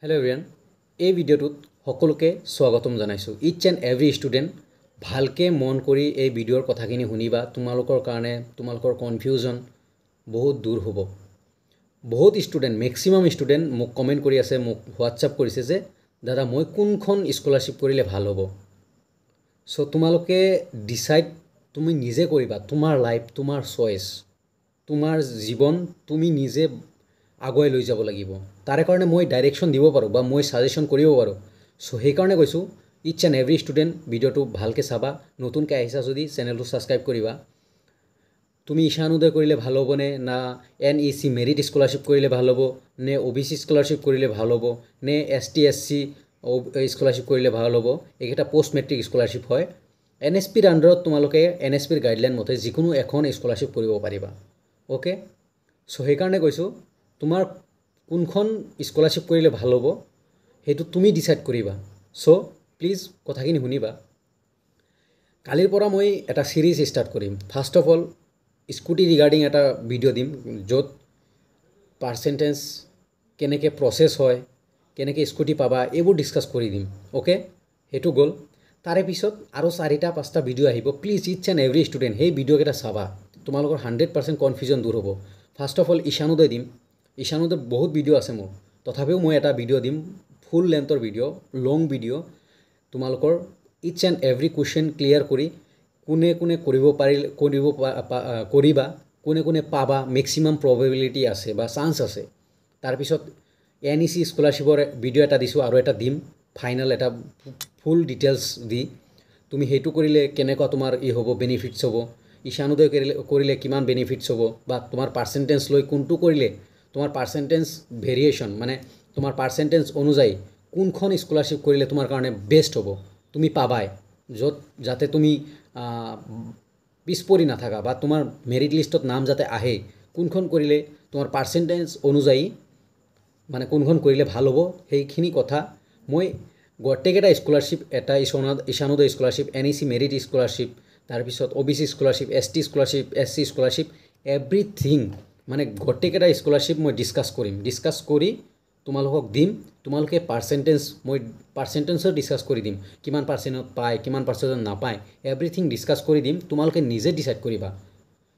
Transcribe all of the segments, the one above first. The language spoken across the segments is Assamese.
Hello everyone. এই ভিডিওটোত সকলোকে স্বাগতম জনাইছো। ইচ এণ্ড এভৰি ষ্টুডেণ্ট ভালকে মন কৰি এই ভিডিওৰ কথাখিনি শুনিবা। তোমালোকৰ কাৰণে তোমালোকৰ কনফিউজন বহুত দূৰ হ'ব। বহুত ষ্টুডেণ্ট মেক্সিমাম ষ্টুডেণ্ট মোক কমেণ্ট কৰি আছে, মোক হোৱাটছআপ কৰিছে যে দাদা মই কোনখন স্কলাৰশ্বিপ কৰিলে ভাল হ'ব। সো তোমালোকে ডিসাইড তুমি নিজে কৰিবা। তোমাৰ লাইফ, তোমাৰ চয়েস, তোমাৰ জীৱন তুমি নিজে আগুৱাই লৈ যাব লাগিব। তাৰে কাৰণে মই ডাইৰেকশ্যন দিব পাৰোঁ বা মই সাজেশ্যন কৰিব পাৰোঁ। সো সেইকাৰণে কৈছোঁ ইচ এণ্ড এভৰি ষ্টুডেণ্ট ভিডিঅ'টো ভালকৈ চাবা। নতুনকৈ আহিছা যদি চেনেলটো ছাবস্ক্ৰাইব কৰিবা। তুমি ঈশানোদয় কৰিলে ভাল হ'বনে, না NEC মেৰিট স্কলাৰশ্বিপ কৰিলে ভাল হ'ব, নে OBC স্কলাৰশ্বিপ কৰিলে ভাল হ'ব, নে ST SC স্কলাৰশ্বিপ কৰিলে ভাল হ'ব। এইকেইটা পষ্ট মেট্ৰিক স্কলাৰশ্বিপ হয়। NSPৰ আণ্ডাৰত তোমালোকে NSPৰ গাইডলাইন মতে যিকোনো এখন স্কলাৰশ্বিপ কৰিব পাৰিবা। অ'কে, চ' সেইকাৰণে কৈছোঁ তোমাৰ কোনখন স্কলাৰশ্বিপ কৰিলে ভাল হ'ব সেইটো তুমি ডিসাইড কৰিবা। চ' প্লিজ কথাখিনি শুনিবা। কালিৰ পৰা মই এটা সিৰিজ ষ্টাৰ্ট কৰিম। First of all scooty regarding এটা ভিডিঅ' দিম, য'ত পাৰ্চেণ্টেজ কেনেকৈ প্ৰচেছ হয়, কেনেকৈ স্কুটি পাবা, এইবোৰ ডিছকাছ কৰি দিম। অ'কে, সেইটো গ'ল। তাৰে পিছত আৰু 4-5টা ভিডিঅ' আহিব। Please each and every student সেই ভিডিঅ'কেইটা চাবা। তোমালোকৰ 100% কনফিউজন দূৰ হ'ব। ফাৰ্ষ্ট অফ অল ঈশানোদয় দিম। ঈশানোদয়ত বহুত ভিডিঅ' আছে মোৰ, তথাপিও মই এটা ভিডিঅ' দিম, ফুল লেন্থৰ ভিডিঅ', লং ভিডিঅ'। তোমালোকৰ ইচ এণ্ড এভৰি কুৱেশ্যন ক্লিয়াৰ কৰি কোনে কোনে কৰিবা, কোনে কোনে পাবা, মেক্সিমাম প্ৰবেবিলিটি আছে বা চান্স আছে। তাৰপিছত NEC স্কলাৰশ্বিপৰ ভিডিঅ' এটা দিছোঁ, আৰু এটা দিম ফাইনেল, এটা ফুল ডিটেইলছ দি তুমি সেইটো কৰিলে কেনেকুৱা তোমাৰ হ'ব, বেনিফিটছ হ'ব, ঈশানোদয় কৰিলে কিমান বেনিফিটছ হ'ব, বা তোমাৰ পাৰ্চেণ্টেজ লৈ কোনটো কৰিলে তোমাৰ পাৰ্চেণ্টেজ ভেৰিয়েশ্যন, মানে তোমাৰ পাৰ্চেণ্টেজ অনুযায়ী কোনখন স্কলাৰশ্বিপ কৰিলে তোমাৰ কাৰণে বেষ্ট হ'ব, তুমি পাবাই, য'ত যাতে তুমি পিছ পৰি নাথাকা বা তোমাৰ মেৰিট লিষ্টত নাম যাতে আহে, কোনখন কৰিলে তোমাৰ পাৰ্চেণ্টেজ অনুযায়ী মানে কোনখন কৰিলে ভাল হ'ব, সেইখিনি কথা মই গোটেইকেইটা স্কলাৰশ্বিপ, এটা Ishanodaya scholarship, NEC merit scholarship, তাৰপিছত OBC scholarship, ST scholarship, SC scholarship, everything মানে গোটেইকেইটা স্কলাৰশ্বিপ মই ডিছকাছ কৰি তোমালোকক দিম। তোমালোকে মই পাৰ্চেণ্টেজৰ ডিছকাছ কৰি দিম, কিমান পাৰ্চেণ্টত পায়, কিমান পাৰ্চেণ্টত নাপায়, এভৰিথিং ডিছকাছ কৰি দিম। তোমালোকে নিজে ডিচাইড কৰিবা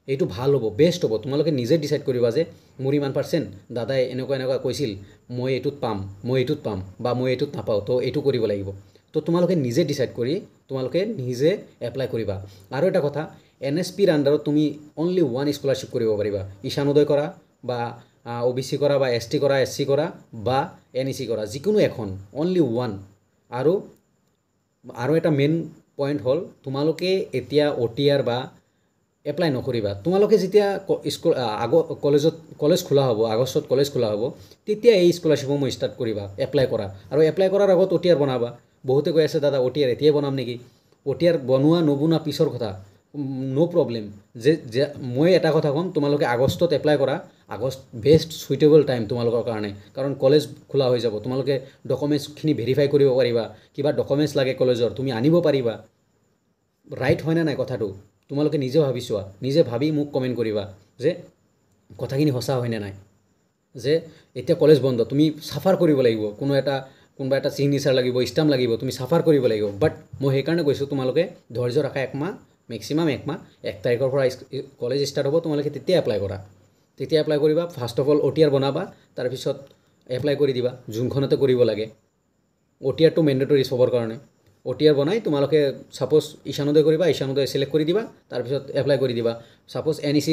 এইটো ভাল হ'ব, বেষ্ট হ'ব। তোমালোকে নিজে ডিচাইড কৰিবা যে মোৰ ইমান পাৰ্চেণ্ট, দাদাই এনেকুৱা কৈছিল, মই এইটোত পাম, বা মই এইটোত নাপাওঁ, তো এইটো কৰিব লাগিব। তো তোমালোকে নিজে ডিচাইড কৰি তোমালোকে নিজে এপ্লাই কৰিবা। আৰু এটা কথা, NSPৰ আণ্ডাৰত তুমি অনলি ওৱান স্কলাৰশ্বিপ কৰিব পাৰিবা। ঈশানোদয় কৰা, বা OBC কৰা, বা ST কৰা, SC কৰা, বা NEC কৰা, যিকোনো এখন, অনলি ওৱান। আৰু এটা মেইন পইণ্ট হ'ল, তোমালোকে এতিয়া OTR বা এপ্লাই নকৰিবা। তোমালোকে যেতিয়া কলেজ খোলা হ'ব, আগষ্টত কলেজ খোলা হ'ব, তেতিয়া এই স্কলাৰশ্বিপসমূহ মই ষ্টাৰ্ট কৰিবা, এপ্লাই কৰা। আৰু এপ্লাই কৰাৰ আগত OTR বনাবা। বহুতে কৈ আছে দাদা OTR এতিয়াই বনাম নেকি। OTR বনোৱা পিছৰ কথা, ন' প্ৰব্লেম। যে মই এটা কথা ক'ম, তোমালোকে আগষ্টত এপ্লাই কৰা। আগষ্ট বেষ্ট চুইটেবল টাইম তোমালোকৰ কাৰণে, কাৰণ কলেজ খোলা হৈ যাব। তোমালোকে ডকুমেণ্টছখিনি ভেৰিফাই কৰিব পাৰিবা, কিবা ডকুমেণ্টছ লাগে কলেজৰ তুমি আনিব পাৰিবা। ৰাইট হয়নে নাই কথাটো? তোমালোকে নিজে ভাবি চোৱা, নিজে ভাবি মোক কমেণ্ট কৰিবা যে কথাখিনি সঁচা হয়নে নাই। যে এতিয়া কলেজ বন্ধ, তুমি চাফাৰ কৰিব লাগিব, কোনোবা এটা ছিগনেচাৰ লাগিব, ষ্টাম্প লাগিব, তুমি চাফাৰ কৰিব লাগিব। বাট মই সেইকাৰণে কৈছোঁ তোমালোকে ধৈৰ্য ৰাখা, একমাহ, মেক্সিমাম একমাহ, 1 তাৰিখৰ পৰা কলেজ ষ্টাৰ্ট হ'ব, তোমালোকে তেতিয়া এপ্লাই কৰা। তেতিয়া এপ্লাই কৰিবা। ফাৰ্ষ্ট অফ অল OTR বনাবা, তাৰপিছত এপ্লাই কৰি দিবা যোনখনতে কৰিব লাগে। OTRটো মেণ্ডেটৰী চবৰ কাৰণে। OTR বনাই তোমালোকে ছাপ'জ ঈশানোদয় কৰিবা, ঈশানোদয় চিলেক্ট কৰি দিবা, তাৰপিছত এপ্লাই কৰি দিবা। Suppose NEC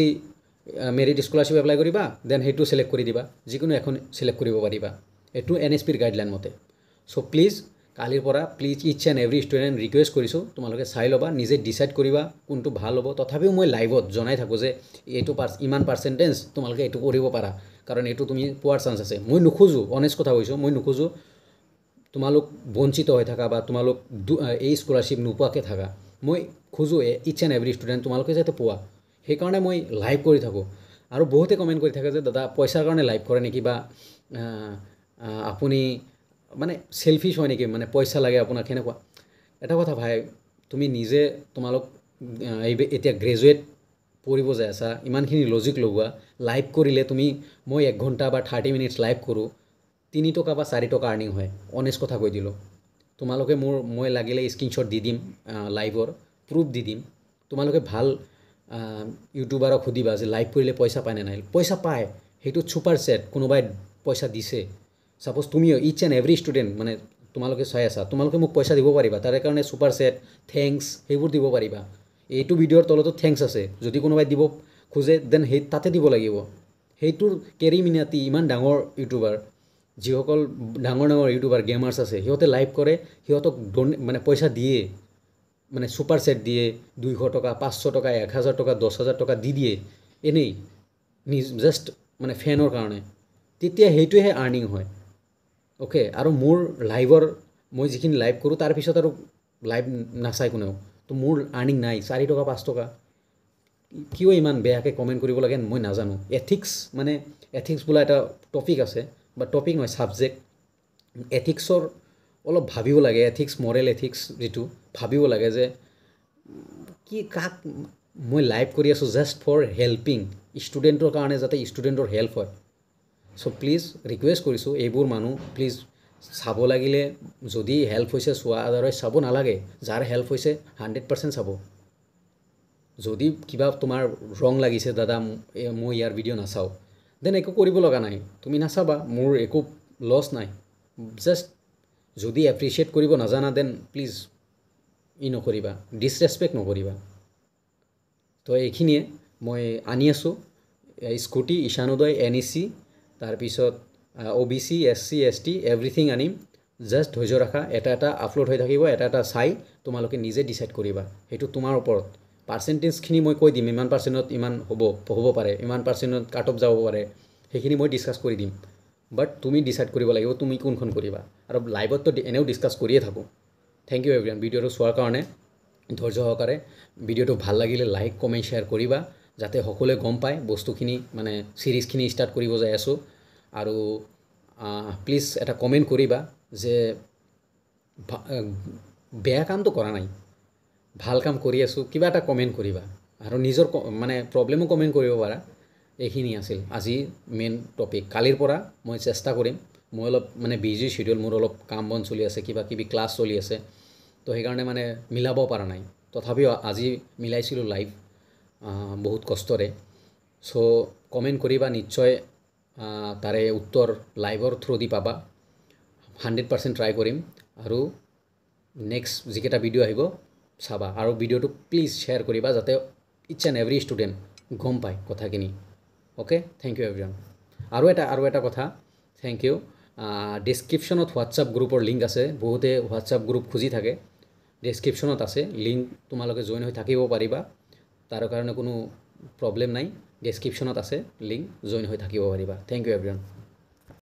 merit scholarship apply কৰিবা, দেন সেইটো চিলেক্ট কৰি দিবা, যিকোনো এখন চিলেক্ট কৰিব পাৰিবা। এইটো NSPৰ গাইডলাইন মতে। চ' প্লিজ কালিৰ পৰা ইচ এণ্ড এভৰি ষ্টুডেণ্ট ৰিকুৱেষ্ট কৰিছোঁ, তোমালোকে চাই ল'বা, নিজে ডিচাইড কৰিবা কোনটো ভাল হ'ব। তথাপিও মই লাইভত জনাই থাকোঁ যে এইটো ইমান পাৰ্চেণ্টেজ, তোমালোকে এইটো কৰিব পাৰা, কাৰণ এইটো তুমি পোৱাৰ চান্স আছে। মই নোখোজোঁ, অনেষ্ট কথা কৈছোঁ, মই নোখোজোঁ তোমালোক বঞ্চিত হৈ থাকা বা তোমালোক এই স্কলাৰশ্বিপ নোপোৱাকৈ থাকা। মই খোজোঁ ইচ এণ্ড এভৰি ষ্টুডেণ্ট তোমালোকে যাতে পোৱা। সেইকাৰণে মই লাইভ কৰি থাকোঁ। আৰু বহুতে কমেণ্ট কৰি থাকে যে দাদা পইচাৰ কাৰণে লাইভ কৰে নেকি, বা আপুনি মানে চেলফিছ হয় নেকি, মানে পইচা লাগে আপোনাক, সেনেকুৱা। এটা কথা ভাই, তুমি নিজে এতিয়া গ্ৰেজুৱেট পঢ়িব যায় আছা, ইমানখিনি লজিক লগোৱা, লাইভ কৰিলে মই 1 ঘণ্টা বা 30 মিনিটছ লাইভ কৰোঁ, 3 টকা বা 4 টকা আৰ্নিং হয় অনেষ্ট কথা কৈ দিলোঁ তোমালোকে মই লাগিলে স্ক্ৰীনশ্বট দি দিম লাইভৰ প্ৰুফ দি দিম তোমালোকে ভাল ইউটিউবাৰক সুধিবা যে লাইভ কৰিলে পইচা পায় নে নাই পইচা পায় সেইটো ছুপাৰ ছেট কোনোবাই পইচা দিছে সাপোজ তুমিও ইচ এণ্ড এভৰি ষ্টুডেণ্ট মানে তোমালোকে চাই আছা তোমালোকে মোক পইচা দিব পাৰিবা তাৰে কাৰণে ছুপাৰ ছেট থেংকছ সেইবোৰ দিব পাৰিবা এইটো ভিডিঅ'ৰ তলতো থেংকছ আছে যদি কোনোবাই দিব খোজে দেন সেই তাতে দিব লাগিব সেইটোৰ কেৰি মিনাতি ইমান ডাঙৰ ইউটিউবাৰ যিসকল ডাঙৰ ডাঙৰ ইউটিউবাৰ গেমাৰ্ছ আছে সিহঁতে লাইভ কৰে সিহঁতক মানে পইচা দিয়ে মানে ছুপাৰ ছেট দিয়ে 200 টকা 500 টকা 1000 টকা 10000 টকা দি দিয়ে এনেই জাষ্ট মানে ফেনৰ কাৰণে তেতিয়া সেইটোহে আৰ্নিং হয় ওকে আৰু মোৰ লাইভৰ মই যিখিনি লাইভ কৰোঁ তাৰপিছত আৰু লাইভ নাচাই কোনেও তো মোৰ আৰ্নিং নাই 4 টকা 5 টকা কিয় ইমান বেয়াকৈ কমেণ্ট কৰিব লাগে মই নাজানো এথিক্স মানে এথিক্স বোলা এটা টপিক আছে বা টপিক নহয় ছাবজেক্ট এথিক্সৰ অলপ ভাবিব লাগে এথিক্স মৰেল এথিক্স যিটো ভাবিব লাগে যে কি কাক মই লাইভ কৰি আছোঁ জাষ্ট ফৰ হেল্পিং ষ্টুডেণ্টৰ কাৰণে যাতে ষ্টুডেণ্টৰ হেল্প হয় চ' প্লিজ ৰিকুৱেষ্ট কৰিছোঁ এইবোৰ মানুহ প্লিজ চাব লাগিলে যদি হেল্প হৈছে চোৱা আদাৰৱাইজ চাব নালাগে যাৰ হেল্প হৈছে 100% চাব যদি কিবা তোমাৰ ৰং লাগিছে দাদা মই ইয়াৰ ভিডিঅ' নাচাওঁ দেন একো কৰিব লগা নাই তুমি নাচাবা মোৰ একো লছ নাই জাষ্ট যদি এপ্ৰিচিয়েট কৰিব নাজানা দেন প্লিজ নকৰিবা ডিছৰেচপেক্ট নকৰিবা তো এইখিনিয়ে মই আনি আছোঁ স্কুটি ঈশানোদয় NEC তাৰপিছত OBC SC ST এভৰিথিং আনিম জাষ্ট ধৈৰ্য ৰাখা এটা এটা আপলোড হৈ থাকিব এটা এটা চাই তোমালোকে নিজে ডিচাইড কৰিবা সেইটো তোমাৰ ওপৰত পাৰ্চেণ্টেজখিনি মই কৈ দিম ইমান পাৰ্চেণ্টত ইমান হ'ব পাৰে ইমান পাৰ্চেণ্টত কাট অফ যাব পাৰে সেইখিনি মই ডিছকাছ কৰি দিম বাট তুমি ডিচাইড কৰিব লাগিব তুমি কোনখন কৰিবা আৰু লাইভততো এনেও ডিছকাছ কৰিয়ে থাকোঁ থেংক ইউ এভৰিৱান ভিডিঅ'টো চোৱাৰ কাৰণে ধৈৰ্য সহকাৰে ভিডিঅ'টো ভাল লাগিলে লাইক কমেণ্ট শ্বেয়াৰ কৰিবা যাতে সকলোৱে গম পায় বস্তুখিনি মানে চিৰিজখিনি ষ্টাৰ্ট কৰিব যাই আছোঁ আৰু প্লিজ এটা কমেণ্ট কৰিবা যে বেয়া কামটো কৰা নাই ভাল কাম কৰি আছোঁ কিবা এটা কমেণ্ট কৰিবা আৰু নিজৰ মানে প্ৰব্লেমো কমেণ্ট কৰিব পাৰা এইখিনি আছিল আজি মেইন টপিক কালিৰ পৰা মই চেষ্টা কৰিম মই অলপ মানে বিজি শিডিউল মোৰ অলপ কাম বন চলি আছে কিবা কিবি ক্লাছ চলি আছে তো সেইকাৰণে মানে মিলাব পৰা নাই তথাপিও আজি মিলাইছিলোঁ লাইভ বহুত কষ্টৰে চ' কমেণ্ট কৰিবা নিশ্চয় তাৰে উত্তৰ লাইভৰ থ্ৰু দি পাবা 100% ট্ৰাই কৰিম আৰু নেক্সট যিকেইটা ভিডিঅ' আহিব চাবা আৰু ভিডিঅ'টো প্লিজ শ্বেয়াৰ কৰিবা যাতে ইচ এণ্ড এভৰি ষ্টুডেণ্ট গম পায় কথাখিনি ওকে থেংক ইউ এভৰিৱান আৰু এটা কথা থেংক ইউ ডেছক্ৰিপশ্যনত হোৱাটছআপ গ্ৰুপৰ লিংক আছে বহুতে হোৱাটছআপ গ্ৰুপ খুজি থাকে ডেছক্ৰিপশ্যনত আছে লিংক তোমালোকে জইন হৈ থাকিব পাৰিবা তাৰ কাৰণে কোনো প্ৰব্লেম নাই ডেছক্ৰিপশ্যনত আছে লিংক জইন হৈ থাকিব পাৰিবা থেংক ইউ এভৰিৱান